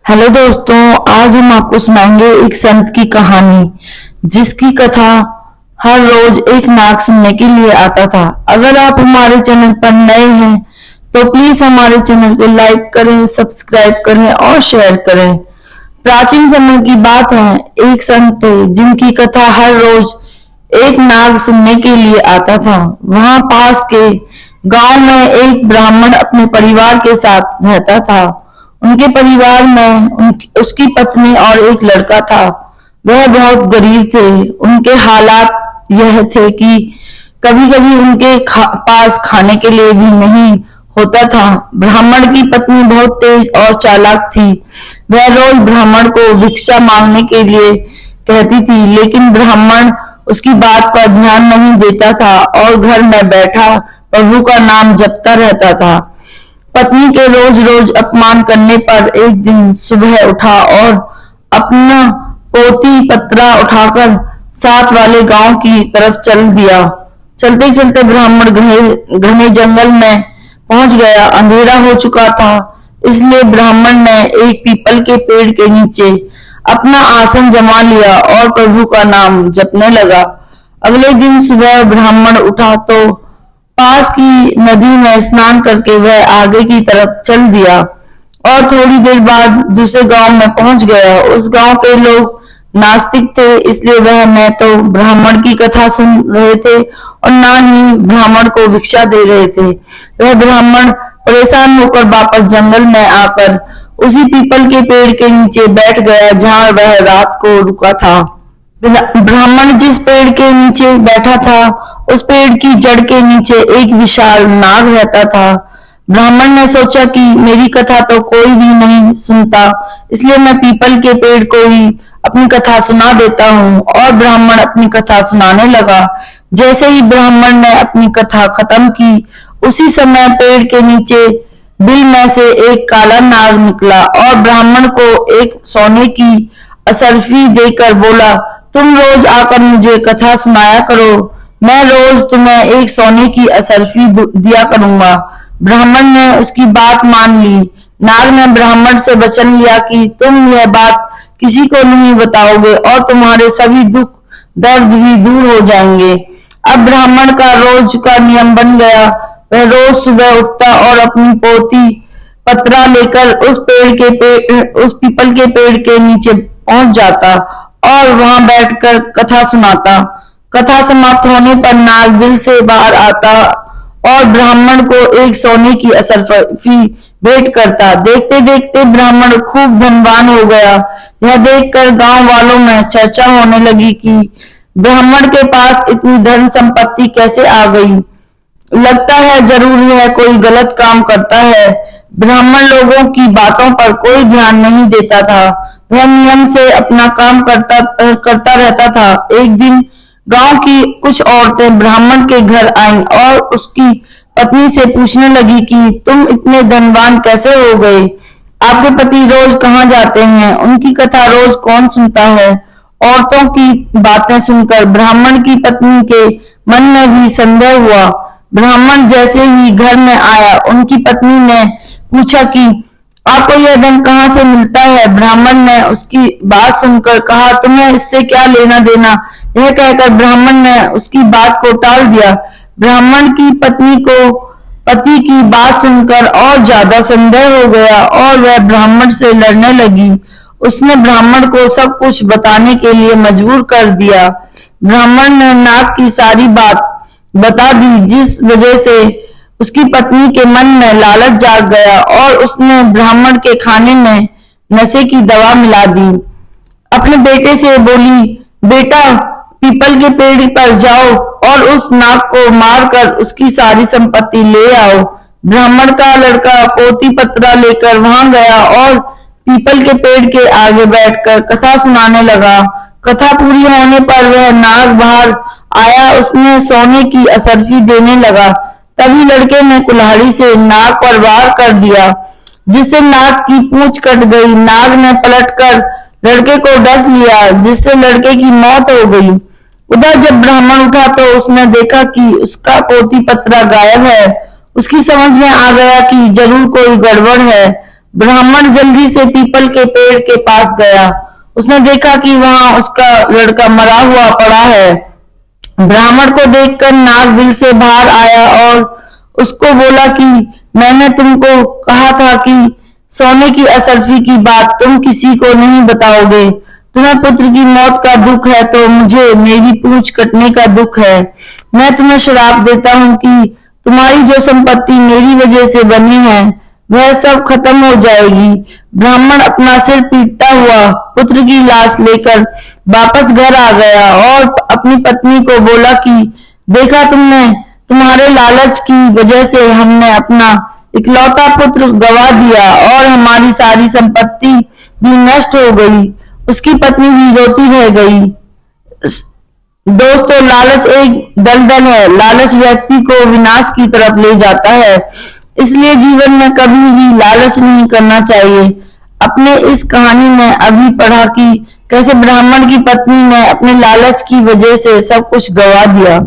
Hello दोस्तों, आज हम आपको सुनाएंगे एक संत की कहानी जिसकी कथा हर रोज एक नाग सुनने के लिए आता था। अगर आप हमारे चैनल पर नए हैं तो प्लीज हमारे चैनल को लाइक करें, सब्सक्राइब करें और शेयर करें। प्राचीन समय की बात है, एक संत थे जिनकी कथा हर रोज एक नाग सुनने के लिए आता था। वहां पास के गांव में एक ब्राह्मण अपने परिवार के साथ रहता था। उनके परिवार में उसकी पत्नी और एक लड़का था। वह बहुत गरीब थे। उनके हालात यह थे कि कभी-कभी उनके पास खाने के लिए भी नहीं होता था। ब्राह्मण की पत्नी बहुत तेज और चालाक थी। वह रोज ब्राह्मण को भिक्षा मांगने के लिए कहती थी, लेकिन ब्राह्मण उसकी बात पर ध्यान नहीं देता था और घर में बैठा प्रभु का नाम जपता रहता था। पत्नी के रोज रोज अपमान करने पर एक दिन सुबह उठा और अपना पोती पत्रा उठाकर साथ वाले गांव की तरफ चल दिया। चलते चलते ब्राह्मण घने जंगल में पहुंच गया। अंधेरा हो चुका था, इसलिए ब्राह्मण ने एक पीपल के पेड़ के नीचे अपना आसन जमा लिया और प्रभु का नाम जपने लगा। अगले दिन सुबह ब्राह्मण उठा तो पास की नदी में स्नान करके वह आगे की तरफ चल दिया और थोड़ी देर बाद दूसरे गांव में पहुंच गया। उस गांव के लोग नास्तिक थे, इसलिए वह न तो ब्राह्मण की कथा सुन रहे थे और न ही ब्राह्मण को भिक्षा दे रहे थे। वह ब्राह्मण परेशान होकर वापस जंगल में आकर उसी पीपल के पेड़ के नीचे बैठ गया जहां वह रात को रुका था। ब्राह्मण जिस पेड़ के नीचे बैठा था, उस पेड़ की जड़ के नीचे एक विशाल नाग रहता था। ब्राह्मण ने सोचा कि मेरी कथा तो कोई भी नहीं सुनता, इसलिए मैं पीपल के पेड़ को ही अपनी कथा सुना देता हूँ। और ब्राह्मण अपनी कथा सुनाने लगा। जैसे ही ब्राह्मण ने अपनी कथा खत्म की, उसी समय पेड़ के नीचे बिल में से एक काला नाग निकला और ब्राह्मण को एक सोने की असरफी देकर बोला, तुम रोज आकर मुझे कथा सुनाया करो, मैं रोज तुम्हें एक सोने की असरफी दिया करूंगा। ब्राह्मण ने उसकी बात मान ली। नाग ने ब्राह्मण से वचन लिया कि तुम यह बात किसी को नहीं बताओगे और तुम्हारे सभी दुख दर्द भी दूर हो जाएंगे। अब ब्राह्मण का रोज का नियम बन गया। वह रोज सुबह उठता और अपनी पोती पत्रा लेकर उस पीपल के पेड़ के नीचे पहुंच जाता और वहां बैठकर कथा सुनाता। कथा समाप्त होने पर नाग बिल से बाहर आता और ब्राह्मण को एक सोने की असरफी भेंट करता। देखते देखते ब्राह्मण खूब धनवान हो गया। यह देखकर गांव वालों में चर्चा होने लगी कि ब्राह्मण के पास इतनी धन संपत्ति कैसे आ गई। लगता है जरूर यह कोई गलत काम करता है। ब्राह्मण लोगों की बातों पर कोई ध्यान नहीं देता था। वह नियम से अपना काम करता रहता था। एक दिन गांव की कुछ औरतें ब्राह्मण के घर आईं और उसकी पत्नी से पूछने लगी कि तुम इतने धनवान कैसे हो गए? आपके पति रोज कहाँ जाते हैं? उनकी कथा रोज कौन सुनता है? औरतों की बातें सुनकर ब्राह्मण की पत्नी के मन में भी संदेह हुआ। ब्राह्मण जैसे ही घर में आया, उनकी पत्नी ने पूछा कि आपको यह धन कहाँ से मिलता है? ब्राह्मण ने उसकी बात सुनकर कहा, तुम्हें इससे क्या लेना देना? यह कहकर ब्राह्मण ने उसकी बात को टाल दिया। ब्राह्मण की पत्नी को पति की बात सुनकर और ज्यादा संदेह हो गया और वह ब्राह्मण से लड़ने लगी। उसने ब्राह्मण को सब कुछ बताने के लिए मजबूर कर दिया। ब्राह्मण ने नाग की सारी बात बता दी, जिस वजह से उसकी पत्नी के मन में लालच जाग गया और उसने ब्राह्मण के खाने में नशे की दवा मिला दी। अपने बेटे से बोली, बेटा पीपल के पेड़ पर जाओ और उस नाग को मारकर उसकी सारी संपत्ति ले आओ। ब्राह्मण का लड़का पोती पत्रा लेकर वहां गया और पीपल के पेड़ के आगे बैठकर कथा सुनाने लगा। कथा पूरी होने पर वह नाग बाहर आया। उसने सोने की असरफी देने लगा। तभी लड़के ने कुल्हाड़ी से नाग पर वार कर दिया, जिससे नाग की पूंछ कट गई। नाग ने पलटकर लड़के को डस लिया, जिससे लड़के की मौत हो गई। उधर जब ब्राह्मण उठा तो उसने देखा कि उसका पोती पत्रा गायब है। उसकी समझ में आ गया कि जरूर कोई गड़बड़ है। ब्राह्मण जल्दी से पीपल के पेड़ के पास गया। उसने देखा कि वहां उसका लड़का मरा हुआ पड़ा है। ब्राह्मण को देखकर नाग बिल से बाहर आया और उसको बोला कि मैंने तुमको कहा था कि सोने की असरफी की बात तुम किसी को नहीं बताओगे। तुम्हें पुत्र की मौत का दुख है तो मुझे मेरी पूंछ कटने का दुख है। मैं तुम्हें श्राप देता हूं कि तुम्हारी जो संपत्ति मेरी वजह से बनी है वह सब खत्म हो जाएगी। ब्राह्मण अपना सिर पीटता हुआ पुत्र की लाश लेकर वापस घर आ गया और अपनी पत्नी को बोला कि देखा तुमने, तुम्हारे लालच की वजह से हमने अपना इकलौता पुत्र गवा दिया और हमारी सारी संपत्ति भी नष्ट हो गई। उसकी पत्नी भी रोती रह गई। दोस्तों, लालच एक दलदल है। लालच व्यक्ति को विनाश की तरफ ले जाता है। इसलिए जीवन में कभी भी लालच नहीं करना चाहिए। अपने इस कहानी में अभी पढ़ा कि कैसे ब्राह्मण की पत्नी ने अपने लालच की वजह से सब कुछ गवा दिया।